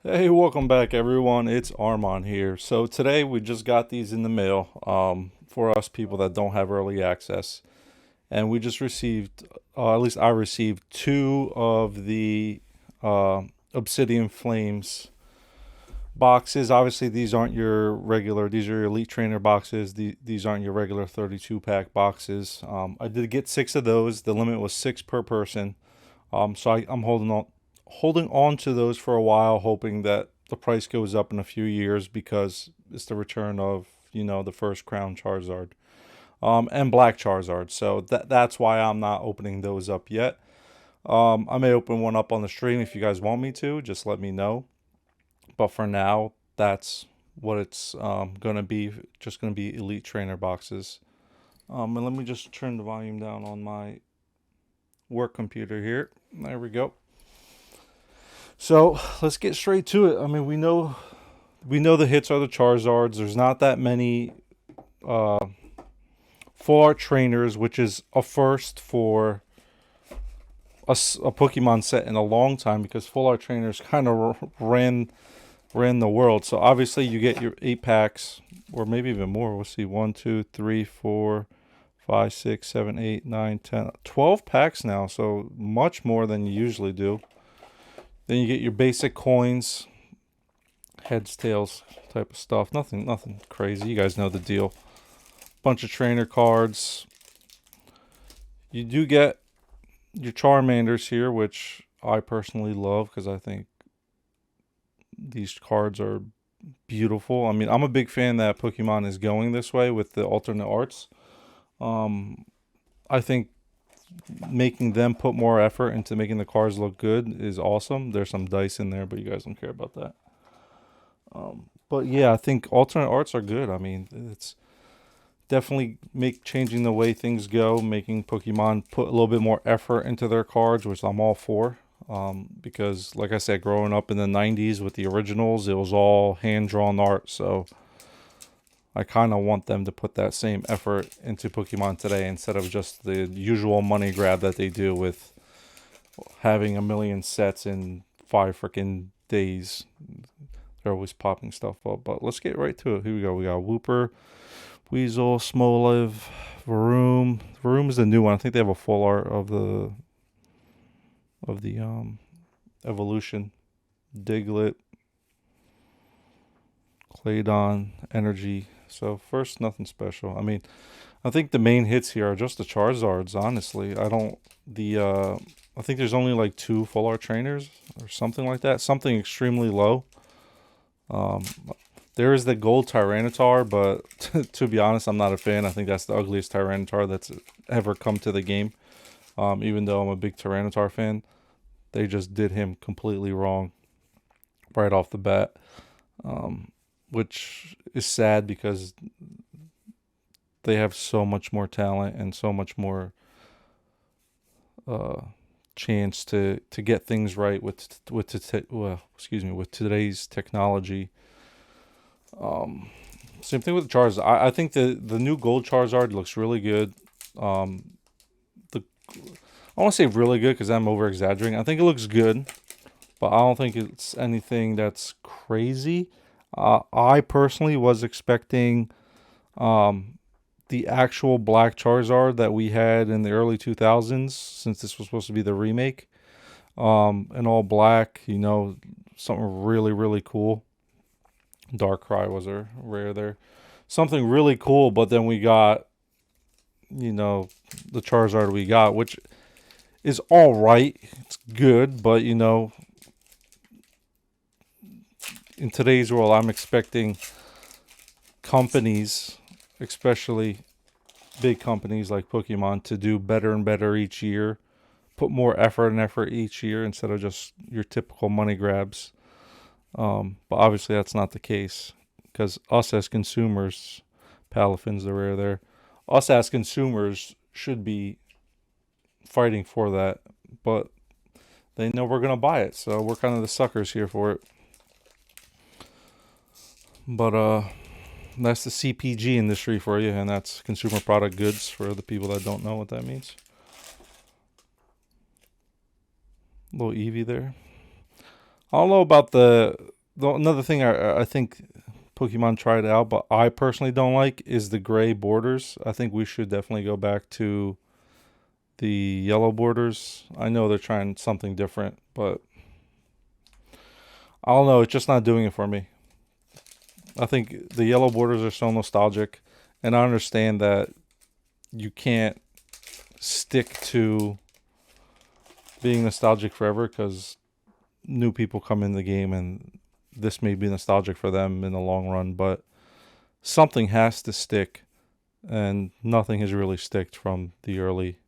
Hey, welcome back, everyone. It's Armand here. So today we just got these in the mail for us people that don't have early access, and we just received, at least I received, two of the uh, Obsidian Flames boxes. Obviously, these aren't your regular; these are your Elite Trainer boxes. These aren't your regular 32 pack boxes. I did get six of those. The limit was six per person. I'm holding on to those for a while, hoping that the price goes up in a few years because it's the return of the first Crown Charizard, and Black Charizard. So that's why I'm not opening those up yet. I may open one up on the stream if you guys want me to. Just let me know. But for now, that's what it's gonna be. Just gonna be Elite Trainer boxes. And let me just turn the volume down on my work computer here. There we go. So let's get straight to it. I mean, we know the hits are the Charizards. There's not that many uh, full art trainers, which is a first for a Pokemon set in a long time because full art trainers kind of ran the world. So obviously you get your 8 packs or maybe even more. We'll see 1, 2, 3, 4, 5, 6, 7, 8, 9, 10, 12 packs now. So much more than you usually do. Then you get your basic coins, heads, tails type of stuff. Nothing crazy. You guys know the deal. Bunch of trainer cards. You do get your Charmanders here, which I personally love because I think these cards are beautiful. I mean, I'm a big fan that Pokemon is going this way with the alternate arts. I think making them put more effort into making the cards look good is awesome. There's some dice in there, but you guys don't care about that. But yeah, I think alternate arts are good. I mean, it's definitely make changing the way things go, making Pokemon put a little bit more effort into their cards, which I'm all for. Because, like I said, growing up in the '90s with the originals, it was all hand drawn art. So I kind of want them to put that same effort into Pokemon today instead of just the usual money grab that they do with having a million sets in 5 freaking days. They're always popping stuff up. But let's get right to it. Here we go. We got Wooper, Weasel, Smoliv, Varoom. Varoom is the new one. I think they have a full art of the evolution. Diglett, Claydon, Energy. So first, nothing special. I mean, I think the main hits here are just the Charizards. Honestly, I think there's only like two full art trainers or something like that. Something extremely low. Um, there is the gold Tyranitar, but to be honest, I'm not a fan. I think that's the ugliest Tyranitar that's ever come to the game. Even though I'm a big Tyranitar fan, they just did him completely wrong right off the bat, which is sad because they have so much more talent and so much more uh, chance to get things right with today's technology. Um, Same thing with the Charizard. I think the new Gold Charizard looks really good. The I want to say really good because I'm over exaggerating. I think it looks good, but I don't think it's anything that's crazy. I personally was expecting um, the actual Black Charizard that we had in the early 2000s, since this was supposed to be the remake, in all black. Something really really cool. Darkrai was a rare there. Something really cool, but then we got you know the Charizard we got, which is all right. It's good, but in today's world, I'm expecting companies, especially big companies like Pokemon, to do better and better each year, put more effort each year instead of just your typical money grabs. But obviously, that's not the case because us as consumers, Palafin's the rare there, us as consumers should be fighting for that, but they know we're gonna buy it, so we're kind of the suckers here for it. But that's the CPG industry for you, and that's consumer product goods for the people that don't know what that means. Little Eevee there. I don't know about the another thing I think Pokemon tried out, but I personally don't like is the gray borders. I think we should definitely go back to the yellow borders. I know they're trying something different, but I don't know. It's just not doing it for me. I think the yellow borders are so nostalgic, and I understand that you can't stick to being nostalgic forever because new people come in the game and this may be nostalgic for them in the long run, but something has to stick, and nothing has really sticked from the early.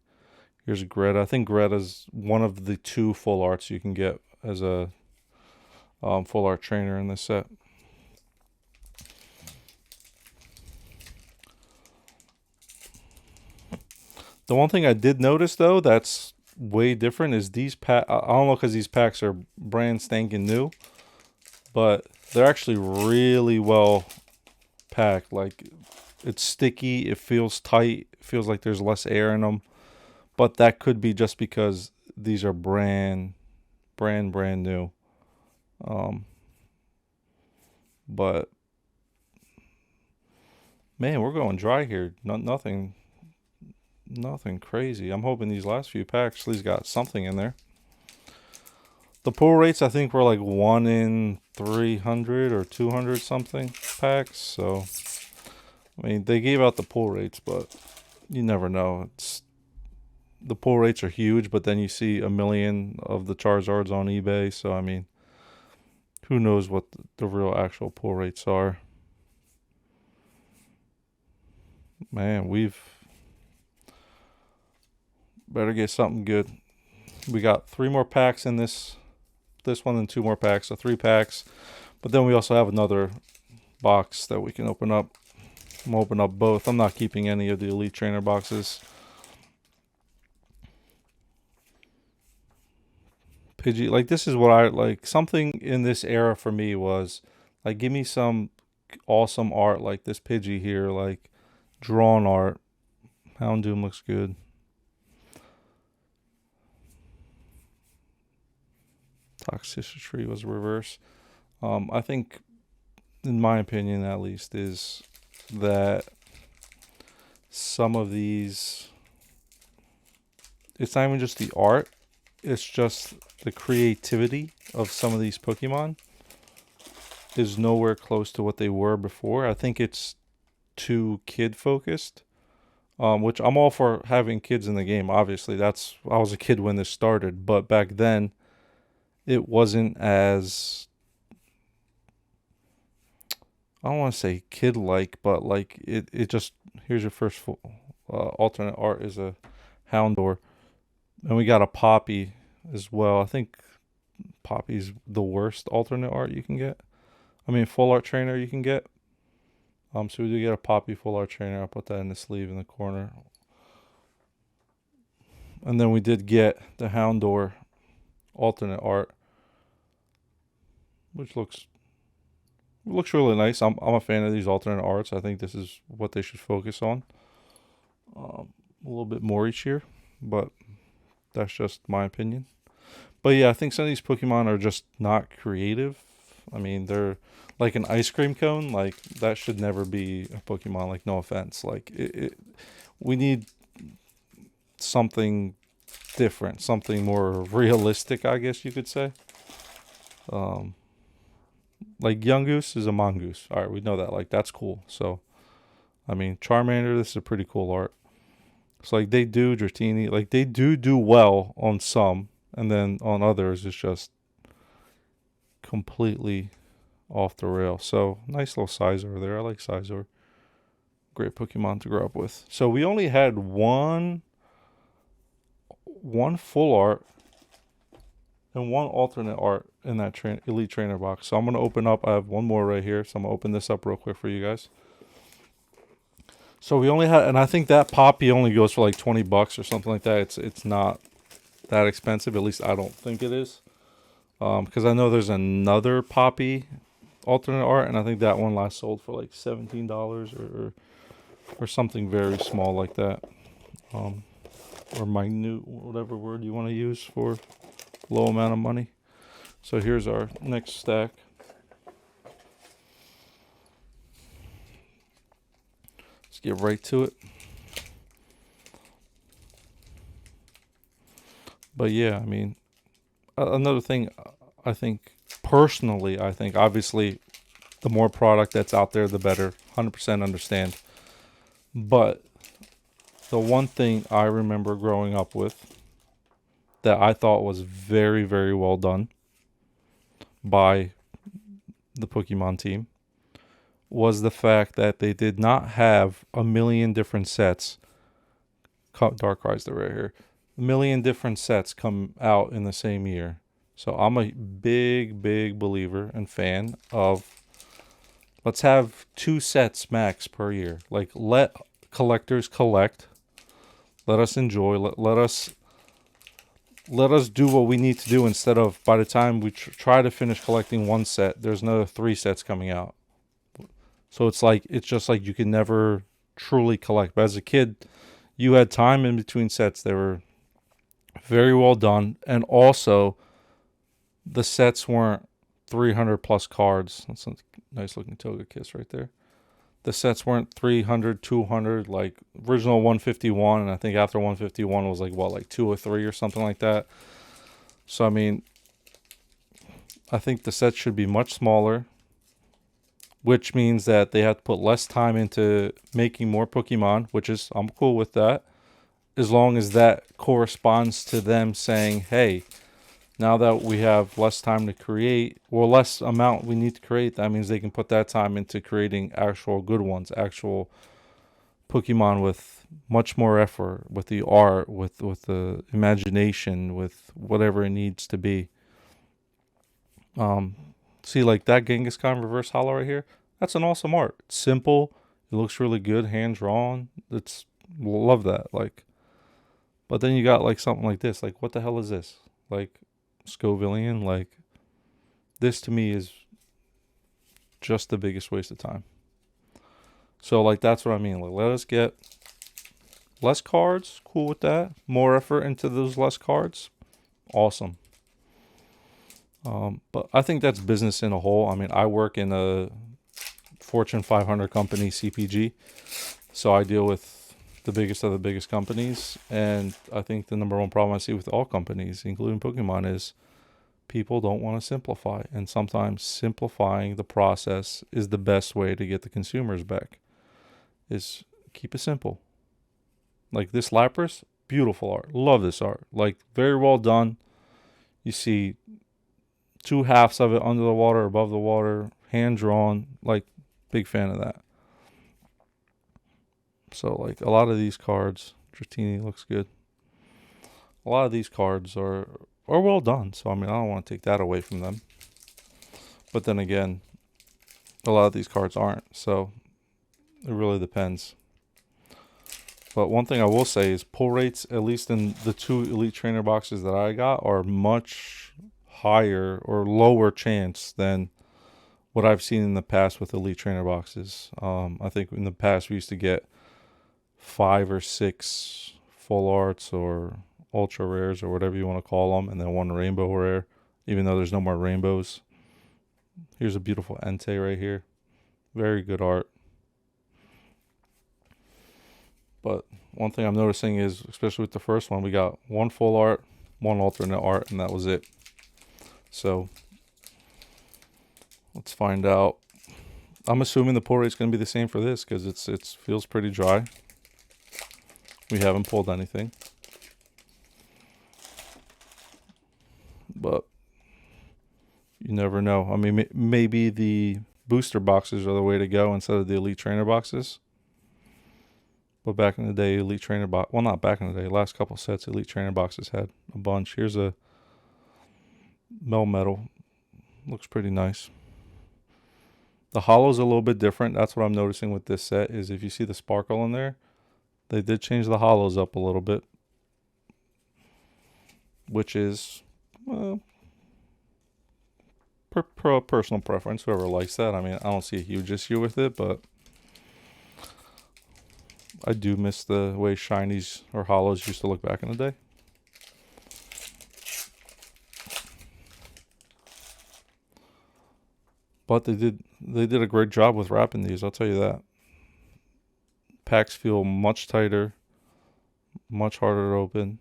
Here's Greta. I think Greta's one of the 2 full arts you can get as a full art trainer in this set. The one thing I did notice though that's way different is these pack. I don't know because these packs are brand spanking new, but they're actually really well packed. Like it's sticky. It feels tight. It feels like there's less air in them. But that could be just because these are brand new. Um, but man, we're going dry here. Nothing crazy. I'm hoping these last few packs at least got something in there. The pull rates I think were like 1 in 300 or 200 something packs. So I mean they gave out the pull rates, but you never know. It's the pull rates are huge, but then you see a million of the Charizards on eBay. So I mean, who knows what the real actual pull rates are? Man, we've better get something good. We got 3 more packs in this one and 2 more packs, so 3 packs. But then we also have another box that we can open up. I'm gonna open up both. I'm not keeping any of the Elite Trainer boxes. Pidgey, like this is what I like. Something in this era for me was like, give me some awesome art like this Pidgey here, like drawn art. Houndoom looks good. Toxicity was reverse. I think, in my opinion at least, is that some of these, it's not even just the art, it's just the creativity of some of these Pokemon is nowhere close to what they were before. I think it's too kid focused, which I'm all for having kids in the game. Obviously, I was a kid when this started, but back then it wasn't as, I don't want to say kid like, but like it just, here's your first full alternate art is a Houndour, and we got a Poppy as well. I think Poppy's the worst alternate art you can get. I mean, full art trainer you can get. So we do get a Poppy full art trainer. I'll put that in the sleeve in the corner. And then we did get the Houndour alternate art, which looks really nice. I'm a fan of these alternate arts. I think this is what they should focus on a little bit more each year, but that's just my opinion. But yeah, I think some of these Pokemon are just not creative. I mean, they're like an ice cream cone. Like that should never be a Pokemon. Like no offense. Like we need something different, something more realistic, I guess you could say. Like Yungoos is a mongoose. All right, we know that. Like that's cool. So, I mean, Charmander, this is a pretty cool art. So like they do Dratini, like they do well on some, and then on others it's just completely off the rail. So nice little Sizor there. I like Sizor. Great Pokemon to grow up with. So we only had one full art and one alternate art in that Elite Trainer box. So I'm going to open up. I have one more right here. So I'm going to open this up real quick for you guys. So we only had, and I think that Poppy only goes for like $20 or something like that. It's not that expensive. At least I don't think it is. Because I know there's another Poppy alternate art, and I think that one last sold for like $17 or something very small like that. Or minute, whatever word you want to use for low amount of money. So here's our next stack. Let's get right to it. But yeah, I mean, another thing, I think personally, I think obviously the more product that's out there, the better. 100% understand. But the one thing I remember growing up with that I thought was very, very well done by the Pokemon team was the fact that they did not have a million different sets. Darkrai's the right here. A million different sets come out in the same year. So I'm a big, big believer and fan of let's have 2 sets max per year. Like, let collectors collect. Let us enjoy. Let us do what we need to do instead of by the time we try to finish collecting one set, there's another 3 sets coming out. So it's just like you can never truly collect. But as a kid, you had time in between sets. They were very well done. And also, the sets weren't 300 plus cards. That's a nice looking Togekiss right there. The sets weren't 300, 200, like original 151. And I think after 151 was like, what, like 2 or 3 or something like that. So, I mean, I think the sets should be much smaller, which means that they have to put less time into making more Pokemon, which is, I'm cool with that, as long as that corresponds to them saying, hey, now that we have less time to create, or less amount we need to create, that means they can put that time into creating actual good ones, actual Pokemon with much more effort, with the art, with the imagination, with whatever it needs to be. See, like that Genghis-Khan reverse holo right here, that's an awesome art. It's simple, it looks really good, hand drawn. It's, love that. Like, but then you got like something like this. Like, what the hell is this? Like, Scovillian, like, this to me is just the biggest waste of time. So, like, that's what I mean. Like, let us get less cards, cool with that. More effort into those less cards, awesome. But I think that's business in a whole. I mean, I work in a Fortune 500 company, CPG, so I deal with the biggest of the biggest companies, and I think the number one problem I see with all companies, including Pokemon, is people don't want to simplify, and sometimes simplifying the process is the best way to get the consumers back, is keep it simple. Like this Lapras, beautiful art, love this art, like very well done. You see 2 halves of it under the water, above the water, hand drawn, like big fan of that. So like a lot of these cards, Dratini looks good. A lot of these cards are well done. So I mean, I don't want to take that away from them. But then again, a lot of these cards aren't. So it really depends. But one thing I will say is pull rates, at least in the 2 Elite Trainer boxes that I got, are much higher or lower chance than what I've seen in the past with Elite Trainer boxes. I think in the past we used to get 5 or 6 full arts or ultra rares or whatever you want to call them, and then 1 rainbow rare, even though there's no more rainbows. Here's a beautiful Entei right here. Very good art. But one thing I'm noticing is, especially with the first one, we got 1 full art, 1 alternate art, and that was it. So let's find out. I'm assuming the pull rate's going to be the same for this because it feels pretty dry. We haven't pulled anything. But you never know. I mean, maybe the booster boxes are the way to go instead of the Elite Trainer boxes. But back in the day, Elite Trainer box, well, not back in the day, last couple sets, Elite Trainer boxes had a bunch. Here's a Melmetal. Looks pretty nice. The holo's a little bit different. That's what I'm noticing with this set, is if you see the sparkle in there, they did change the holos up a little bit, which is, well, personal preference, whoever likes that. I mean, I don't see a huge issue with it, but I do miss the way shinies or holos used to look back in the day. But they did a great job with wrapping these, I'll tell you that. Packs feel much tighter, much harder to open,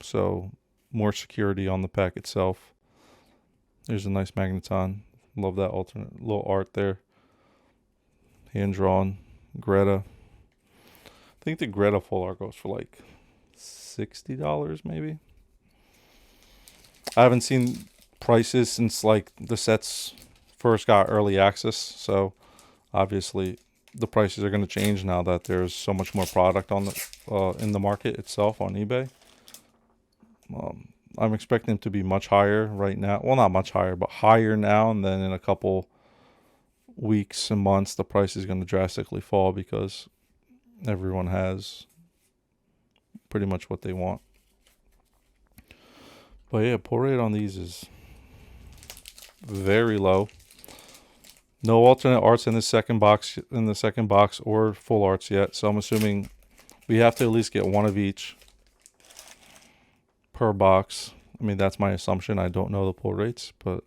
so more security on the pack itself. There's a nice magneton. Love that alternate little art there. Hand drawn. Greta. I think the Greta full art goes for like $60 maybe. I haven't seen prices since like the sets first got early access, so obviously the prices are going to change now that there's so much more product on the in the market itself on eBay. I'm expecting them to be much higher right now. Well, not much higher, but higher now, and then in a couple weeks and months, the price is going to drastically fall because everyone has pretty much what they want. But yeah, pull rate on these is very low. No alternate arts in the second box or full arts yet, so I'm assuming we have to at least get one of each per box. I mean, that's my assumption. I don't know the pull rates, but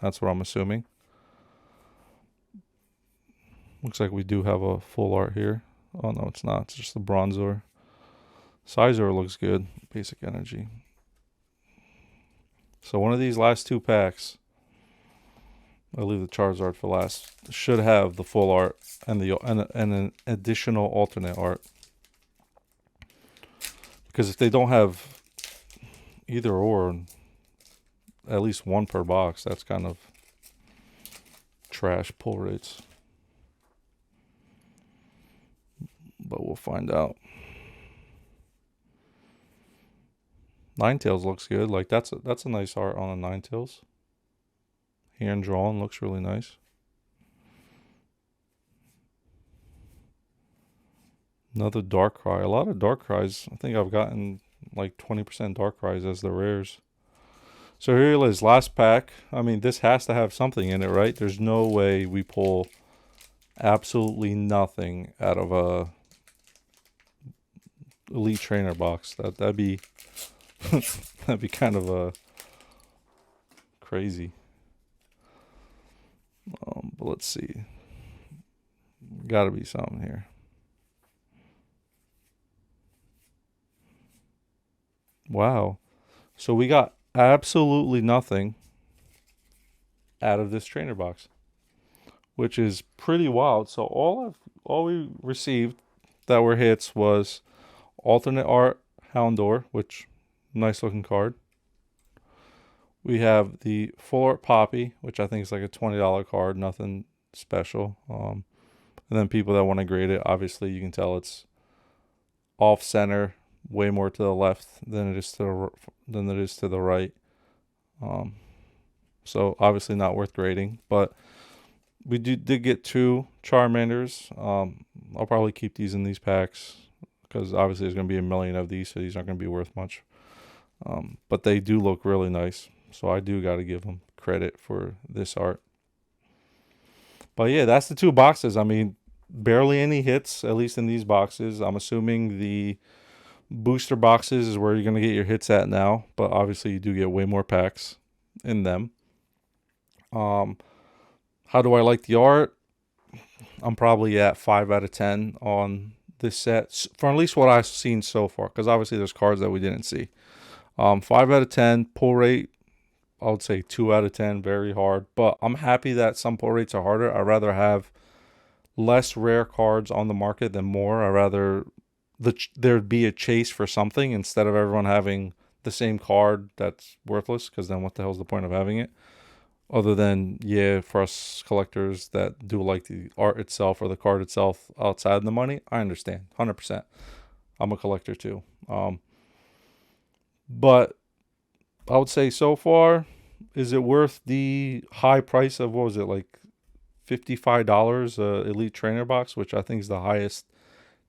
that's what I'm assuming. Looks like we do have a full art here. Oh no, it's not. It's just the Bronzor. Sizor looks good. Basic energy. So one of these last two packs, I'll leave the Charizard for last, should have the full art and an additional alternate art. Because if they don't have either or, at least one per box, that's kind of trash pull rates. But we'll find out. Ninetales looks good. Like that's a nice art on a Ninetales. Hand drawn, looks really nice. Another Darkrai. A lot of Darkrai's. I think I've gotten like 20% Darkrai's as the rares. So here it is, last pack. I mean, this has to have something in it, right? There's no way we pull absolutely nothing out of a Elite Trainer box. That'd be that'd be kind of crazy. But let's see. Got to be something here. Wow. So we got absolutely nothing out of this trainer box, which is pretty wild. So all we received that were hits was alternate art Houndour, which nice looking card. We have the full art Poppy, which I think is like a $20 card, nothing special. And then people that want to grade it, obviously you can tell it's off center, way more to the left than it is to the right. So obviously not worth grading, but we did get two Charmanders. I'll probably keep these in these packs because obviously there's going to be a million of these, so these aren't going to be worth much. But they do look really nice, so I do got to give them credit for this art. But yeah, that's the two boxes. I mean, barely any hits, at least in these boxes. I'm assuming the booster boxes is where you're going to get your hits at now, but obviously you do get way more packs in them. How do I like the art? I'm probably at 5 out of 10 on this set, for at least what I've seen so far, because obviously there's cards that we didn't see. 5 out of 10. Pull rate, I would say 2 out of 10, very hard, but I'm happy that some pull rates are harder. I'd rather have less rare cards on the market than more. I'd rather there'd be a chase for something instead of everyone having the same card that's worthless, because then what the hell's the point of having it? Other than, yeah, for us collectors that do like the art itself or the card itself outside the money, I understand, 100%. I'm a collector too. But I would say so far, is it worth the high price of, what was it, like $55 Elite Trainer box, which I think is the highest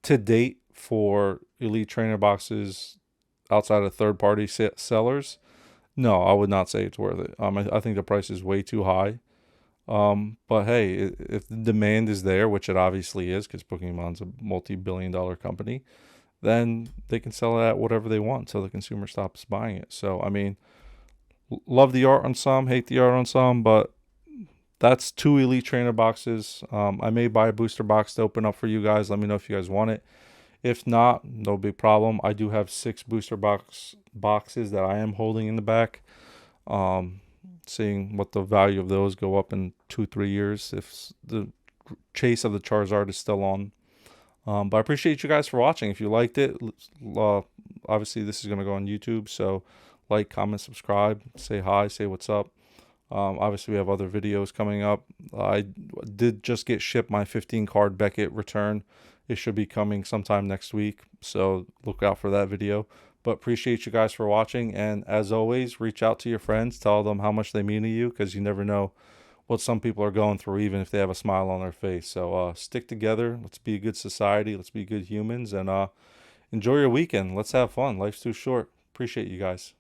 to date for Elite Trainer boxes outside of third-party sellers? No, I would not say it's worth it. I think the price is way too high. But hey, if the demand is there, which it obviously is, because Pokemon's a multi-billion-dollar company, then they can sell it at whatever they want until the consumer stops buying it. So, I mean, love the art on some, hate the art on some, but that's 2 Elite Trainer boxes. I may buy a booster box to open up for you guys. Let me know if you guys want it. If not, no big problem. I do have 6 booster boxes that I am holding in the back. Seeing what the value of those go up in 2-3 years if the chase of the Charizard is still on. But I appreciate you guys for watching. If you liked it, obviously this is going to go on YouTube, so like, comment, subscribe, say hi, say what's up. Obviously we have other videos coming up. I did just get shipped my 15 card Beckett return. It should be coming sometime next week, so look out for that video. But appreciate you guys for watching, and as always, reach out to your friends, tell them how much they mean to you, because you never know what some people are going through, even if they have a smile on their face. So stick together. Let's be a good society. Let's be good humans, and enjoy your weekend. Let's have fun. Life's too short. Appreciate you guys.